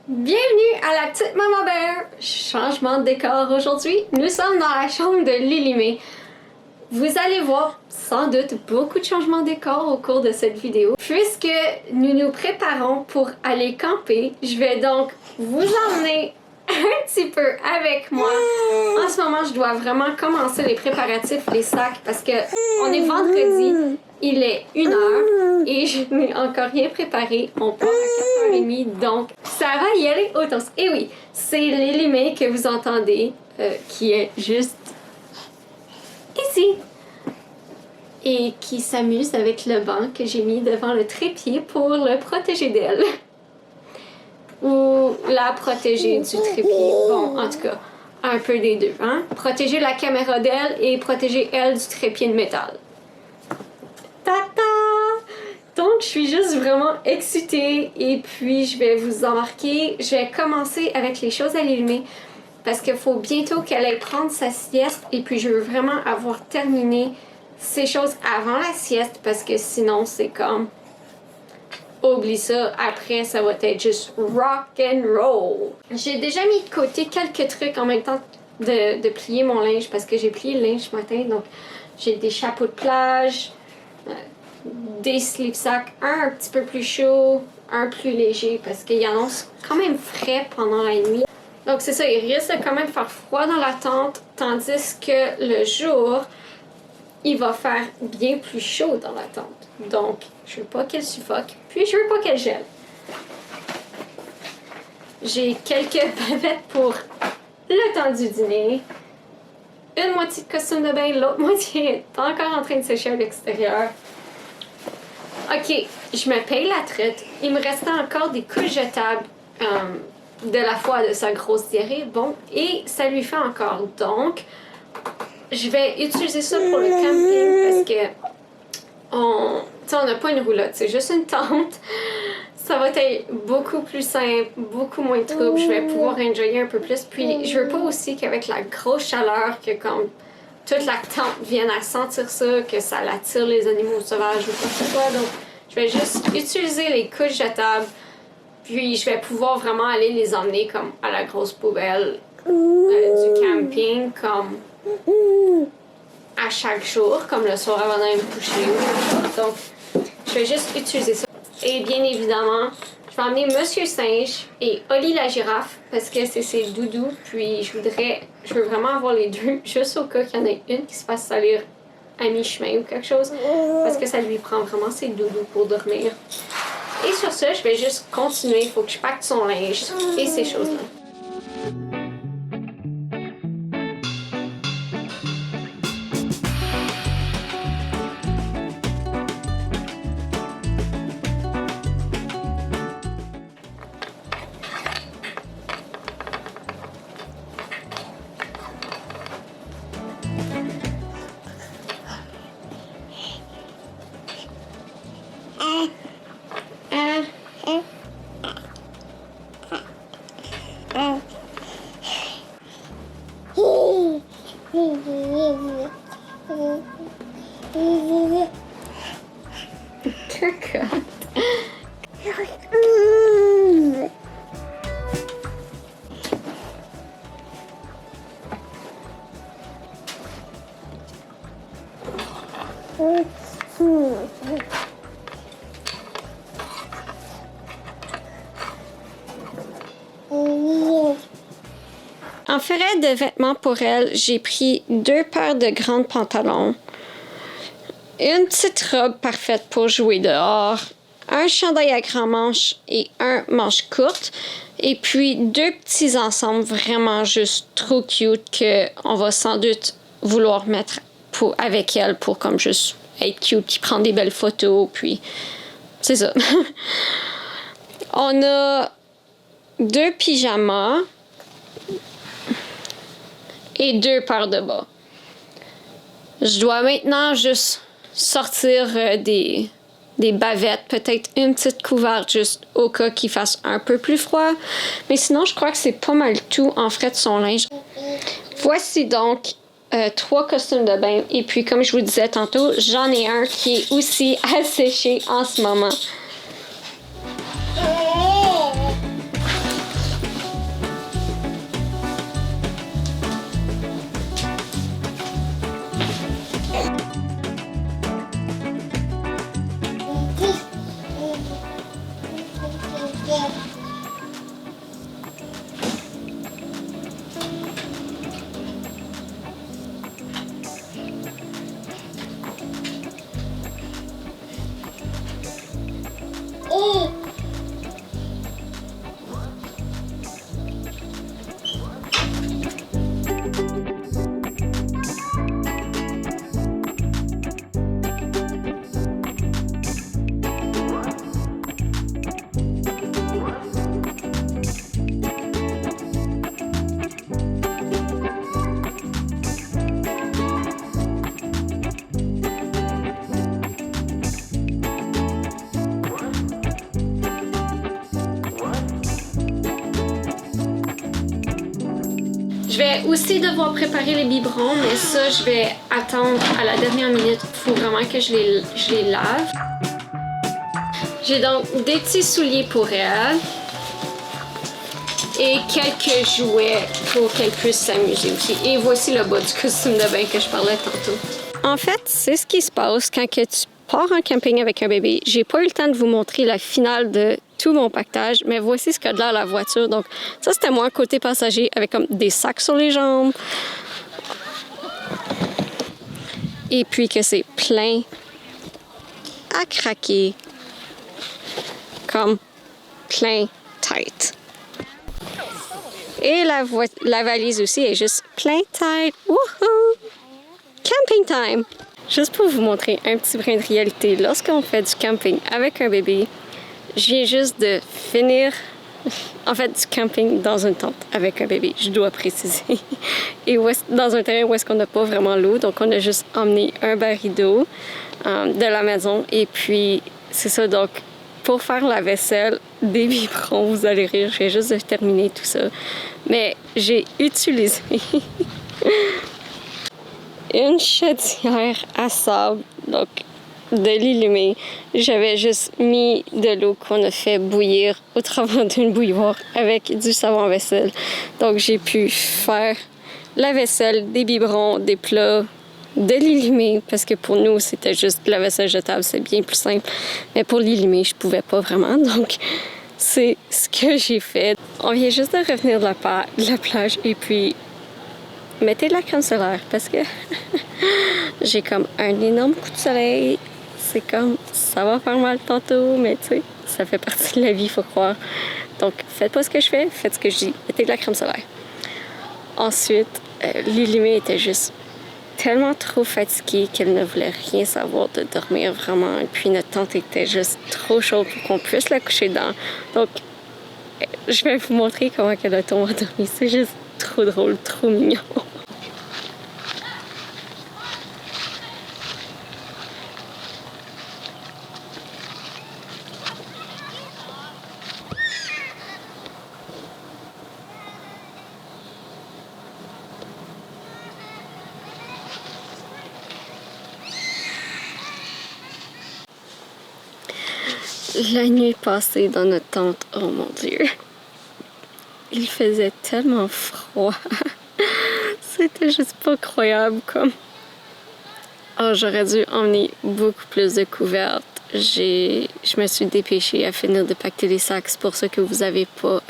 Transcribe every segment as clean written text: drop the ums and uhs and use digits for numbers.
Bienvenue à la petite Maman Bear! Changement de décor aujourd'hui. Nous sommes dans la chambre de Lilimé. Vous allez voir sans doute beaucoup de changements de décor au cours de cette vidéo. Puisque nous nous préparons pour aller camper, je vais donc vous emmener un petit peu avec moi. En ce moment, je dois vraiment commencer les préparatifs, les sacs, parce que on est vendredi, il est 1h et je n'ai encore rien préparé. On part à 4h30, donc ça va y aller au toast. Et oui, c'est Lilimé que vous entendez, qui est juste ici. Et qui s'amuse avec le banc que j'ai mis devant le trépied pour le protéger d'elle. Ou la protéger du trépied. Bon, en tout cas, un peu des deux. Hein? Protéger la caméra d'elle et protéger elle du trépied de métal. Tata! Donc, je suis juste vraiment excitée et puis je vais vous embarquer. Je vais commencer avec les choses à Lilimé parce qu'il faut bientôt qu'elle aille prendre sa sieste et puis je veux vraiment avoir terminé ces choses avant la sieste parce que sinon c'est comme oublie ça, après ça va être juste rock and roll. J'ai déjà mis de côté quelques trucs en même temps de plier mon linge parce que j'ai plié le linge ce matin, donc j'ai des chapeaux de plage, des slip sacks, un petit peu plus chaud, un plus léger parce qu'il annonce quand même frais pendant la nuit. Donc c'est ça, il risque de quand même faire froid dans la tente, tandis que le jour il va faire bien plus chaud dans la tente. Donc, je veux pas qu'elle suffoque, puis je veux pas qu'elle gèle. J'ai quelques bavettes pour le temps du dîner. Une moitié de costume de bain, l'autre moitié est encore en train de sécher à l'extérieur. Ok, je me paye la traite. Il me restait encore des couches jetables de la fois de sa grosse diarrhée. Bon, et ça lui fait encore. Donc, je vais utiliser ça pour le camping parce que on n'a pas une roulotte, c'est juste une tente. Ça va être beaucoup plus simple, beaucoup moins de trouble. Je vais pouvoir enjoyer un peu plus. Puis je veux pas aussi qu'avec la grosse chaleur, que comme toute la tente vienne à sentir ça, que ça attire les animaux sauvages ou quoi que ce soit. Donc je vais juste utiliser les couches jetables. Puis je vais pouvoir vraiment aller les emmener comme à la grosse poubelle du camping, comme à chaque jour, comme le soir avant d'aller me coucher. Donc, je vais juste utiliser ça. Et bien évidemment, je vais emmener Monsieur Singe et Oli la girafe parce que c'est ses doudous. Puis je veux vraiment avoir les deux, juste au cas qu'il y en ait une qui se fasse salir à mi-chemin ou quelque chose, parce que ça lui prend vraiment ses doudous pour dormir. Et sur ça, je vais juste continuer. Il faut que je pacte son linge et ces choses-là. En ferret de vêtements pour elle, j'ai pris 2 paires de grands pantalons, une petite robe parfaite pour jouer dehors, un chandail à grand manche et un manche courte, et puis 2 petits ensembles vraiment juste trop cute qu'on va sans doute vouloir mettre avec elle pour comme juste être cute, puis prendre des belles photos, puis c'est ça. On a 2 pyjamas et 2 paires de bas. Je dois maintenant juste sortir des bavettes, peut-être une petite couverte juste au cas qu'il fasse un peu plus froid. Mais sinon, je crois que c'est pas mal tout en frais de son linge. Voici donc 3 costumes de bain. Et puis, comme je vous disais tantôt, j'en ai un qui est aussi à sécher en ce moment. Je vais aussi devoir préparer les biberons, mais ça, je vais attendre à la dernière minute. Il faut vraiment que je les lave. J'ai donc des petits souliers pour elle et quelques jouets pour qu'elle puisse s'amuser aussi. Et voici le bas du costume de bain que je parlais tantôt. En fait, c'est ce qui se passe quand que tu pars en camping avec un bébé. J'ai pas eu le temps de vous montrer la finale de tout mon pactage, mais voici ce qu'a de l'air la voiture. Donc ça, c'était moi, côté passager, avec comme des sacs sur les jambes. Et puis que c'est plein à craquer, comme plein tête. Et la valise aussi est juste plein tête. Wouhou! Camping time! Juste pour vous montrer un petit brin de réalité, lorsqu'on fait du camping avec un bébé, je viens juste de finir, en fait, du camping dans une tente avec un bébé, je dois préciser. Et dans un terrain où est-ce qu'on n'a pas vraiment l'eau, donc on a juste emmené un baril d'eau de la maison. Et puis, c'est ça, donc, pour faire la vaisselle, des biberons, vous allez rire, je viens juste de terminer tout ça. Mais j'ai utilisé une chaudière à sable, donc de l'illumé. J'avais juste mis de l'eau qu'on a fait bouillir au travers d'une bouilloire avec du savon à vaisselle. Donc j'ai pu faire la vaisselle, des biberons, des plats, de l'illumé, parce que pour nous, c'était juste la vaisselle jetable, c'est bien plus simple. Mais pour l'illumé, je pouvais pas vraiment, donc c'est ce que j'ai fait. On vient juste de revenir de la plage et puis mettez de la crème solaire parce que j'ai comme un énorme coup de soleil. C'est comme, ça va faire mal tantôt, mais tu sais, ça fait partie de la vie, il faut croire. Donc, faites pas ce que je fais, faites ce que je dis. Mettez de la crème solaire. Ensuite, l'illumé était juste tellement trop fatiguée qu'elle ne voulait rien savoir de dormir vraiment. Et puis, notre tente était juste trop chaude pour qu'on puisse la coucher dedans. Donc, je vais vous montrer comment elle a tombé à dormir. C'est juste trop drôle, trop mignon. La nuit passée dans notre tente, oh mon Dieu, il faisait tellement froid. C'était juste pas croyable comme. Oh, j'aurais dû emmener beaucoup plus de couvertes. Je me suis dépêchée à finir de pacter les sacs. C'est pour ça que vous avez pas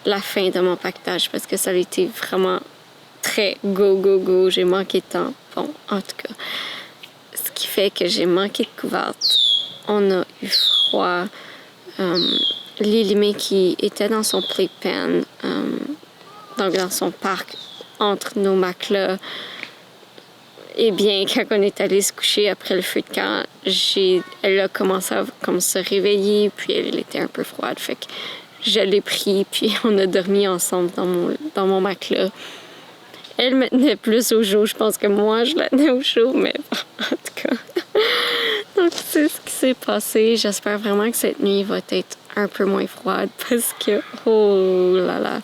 la fin de mon pactage parce que ça a été vraiment très go. J'ai manqué de temps. Bon, en tout cas, ce qui fait que j'ai manqué de couvertes. On a eu froid. L'illumé qui était dans son playpen, donc dans son parc, entre nos matelas. Eh bien, quand on est allé se coucher après le feu de camp, elle a commencé à comme se réveiller, puis elle était un peu froide. Fait que je l'ai pris, puis on a dormi ensemble dans mon matelas. Elle me tenait plus au chaud, je pense que moi, je la tenais au chaud, mais en tout cas. Donc, c'est ce qui s'est passé. J'espère vraiment que cette nuit va être un peu moins froide parce que, oh là là,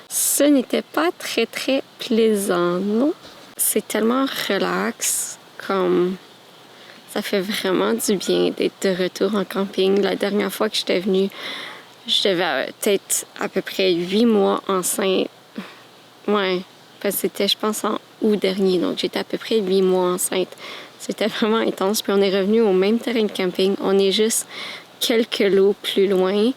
ce n'était pas très, très plaisant, non? C'est tellement relax, comme ça fait vraiment du bien d'être de retour en camping. La dernière fois que j'étais venue, je devais peut-être à peu près 8 mois enceinte. Ouais, parce que c'était, je pense, en août dernier, donc j'étais à peu près 8 mois enceinte. C'était vraiment intense. Puis on est revenu au même terrain de camping. On est juste quelques lots plus loin.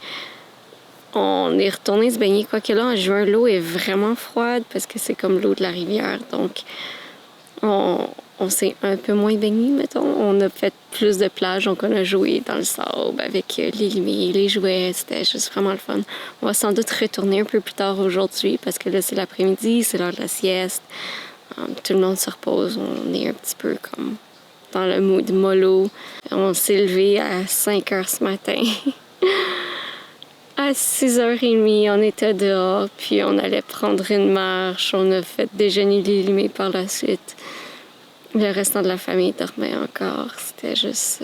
On est retourné se baigner. Quoique là, en juin, l'eau est vraiment froide parce que c'est comme l'eau de la rivière. Donc, on s'est un peu moins baigné, mettons. On a fait plus de plage. Donc, on a joué dans le sable avec l'illumé, les jouets. C'était juste vraiment le fun. On va sans doute retourner un peu plus tard aujourd'hui parce que là, c'est l'après-midi, c'est l'heure de la sieste. Tout le monde se repose. On est un petit peu comme dans le mood mollo. On s'est levé à 5 heures ce matin. À 6h30, on était dehors, puis on allait prendre une marche. On a fait déjeuner l'illumé par la suite. Le restant de la famille dormait encore. C'était juste...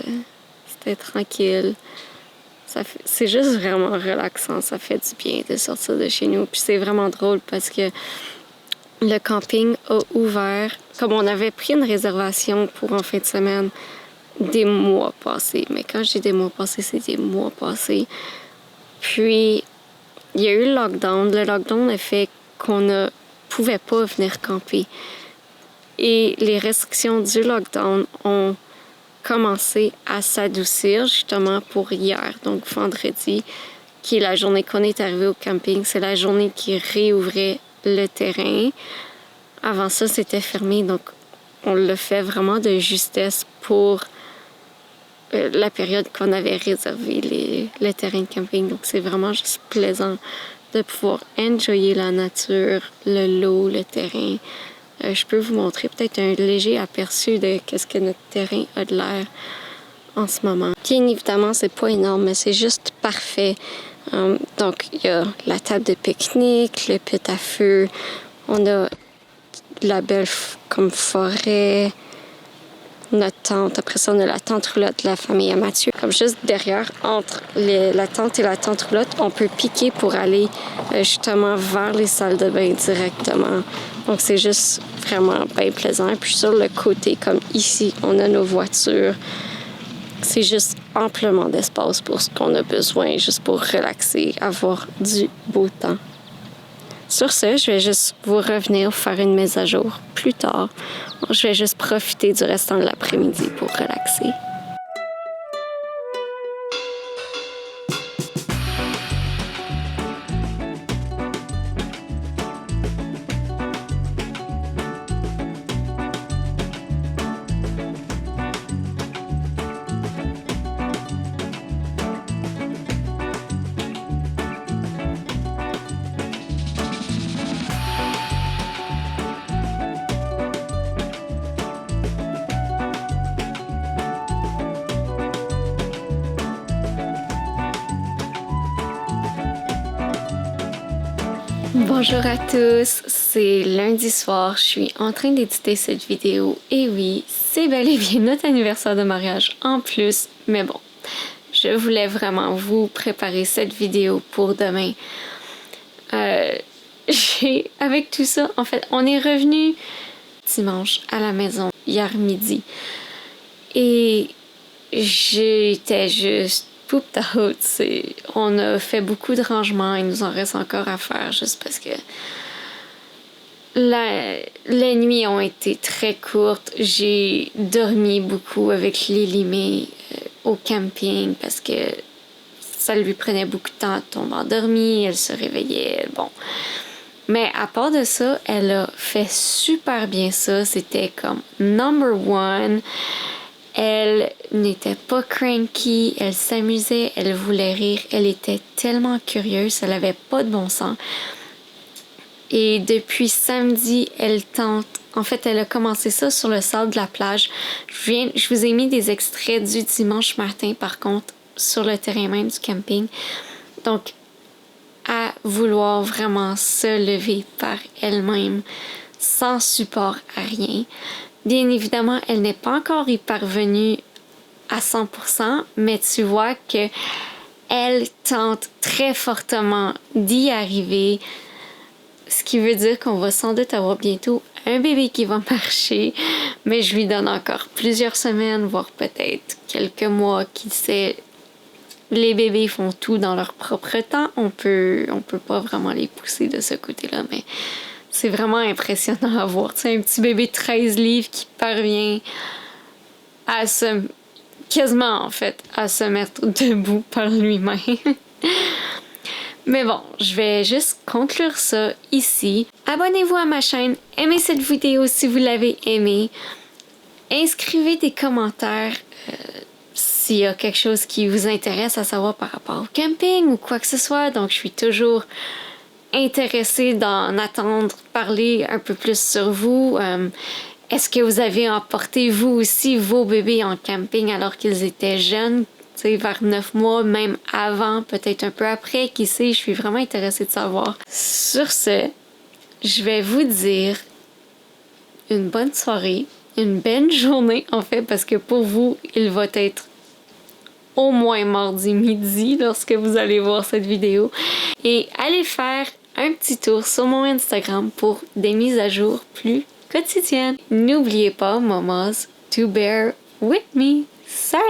c'était tranquille. C'est juste vraiment relaxant. Ça fait du bien de sortir de chez nous. Puis c'est vraiment drôle parce que le camping a ouvert, comme on avait pris une réservation pour en fin de semaine des mois passés. Mais quand je dis des mois passés, c'est des mois passés. Puis, il y a eu le lockdown. Le lockdown a fait qu'on ne pouvait pas venir camper. Et les restrictions du lockdown ont commencé à s'adoucir justement pour hier, donc vendredi, qui est la journée qu'on est arrivé au camping. C'est la journée qui réouvrait le terrain. Avant ça, c'était fermé, donc on le fait vraiment de justesse pour la période qu'on avait réservé le terrain de camping. Donc c'est vraiment juste plaisant de pouvoir enjoyer la nature, le lot, le terrain. Je peux vous montrer peut-être un léger aperçu de qu'est-ce que notre terrain a de l'air en ce moment. Bien évidemment, c'est pas énorme, mais c'est juste parfait. Donc, il y a la table de pique-nique, le pit à feu, on a la belle comme forêt, notre tente. Après ça, on a la tente roulotte de la famille à Mathieu. Comme juste derrière, entre la tente et la tente roulotte, on peut piquer pour aller justement vers les salles de bain directement. Donc, c'est juste vraiment bien plaisant. Puis sur le côté, comme ici, on a nos voitures. C'est juste amplement d'espace pour ce qu'on a besoin, juste pour relaxer, avoir du beau temps. Sur ce, je vais juste vous revenir faire une mise à jour plus tard. Je vais juste profiter du restant de l'après-midi pour relaxer. Bonjour à tous, c'est lundi soir, je suis en train d'éditer cette vidéo et oui, c'est bel et bien notre anniversaire de mariage en plus, mais bon, je voulais vraiment vous préparer cette vidéo pour demain. Avec tout ça, en fait, on est revenu dimanche à la maison hier midi et j'étais juste pooped out. On a fait beaucoup de rangements, il nous en reste encore à faire juste parce que les nuits ont été très courtes. J'ai dormi beaucoup avec Lily May au camping parce que ça lui prenait beaucoup de temps à tomber endormie, elle se réveillait, bon. Mais à part de ça, elle a fait super bien ça. C'était comme number one. Elle n'était pas cranky, elle s'amusait, elle voulait rire, elle était tellement curieuse, elle avait pas de bon sens. Et depuis samedi, elle tente. En fait, elle a commencé ça sur le sable de la plage. Je vous ai mis des extraits du dimanche matin, par contre, sur le terrain même du camping. Donc, à vouloir vraiment se lever par elle-même, sans support à rien. Bien évidemment, elle n'est pas encore y parvenue à 100%, mais tu vois que elle tente très fortement d'y arriver, ce qui veut dire qu'on va sans doute avoir bientôt un bébé qui va marcher, mais je lui donne encore plusieurs semaines, voire peut-être quelques mois, qui sait. Les bébés font tout dans leur propre temps, on peut pas vraiment les pousser de ce côté-là, mais c'est vraiment impressionnant à voir. Tu sais, un petit bébé de 13 livres qui parvient à quasiment en fait, à se mettre debout par lui-même. Mais bon, je vais juste conclure ça ici. Abonnez-vous à ma chaîne, aimez cette vidéo si vous l'avez aimée. Inscrivez des commentaires s'il y a quelque chose qui vous intéresse à savoir par rapport au camping ou quoi que ce soit. Donc, je suis toujours intéressée d'en attendre parler un peu plus sur vous. Est-ce que vous avez emporté vous aussi vos bébés en camping alors qu'ils étaient jeunes, tu sais, vers 9 mois, même avant, peut-être un peu après, qui sait, je suis vraiment intéressée de savoir. Sur ce, je vais vous dire une bonne soirée, une belle journée en fait, parce que pour vous, il va être au moins mardi midi lorsque vous allez voir cette vidéo. Et allez faire un petit tour sur mon Instagram pour des mises à jour plus quotidiennes. N'oubliez pas, mamas, to bear with me. Salut!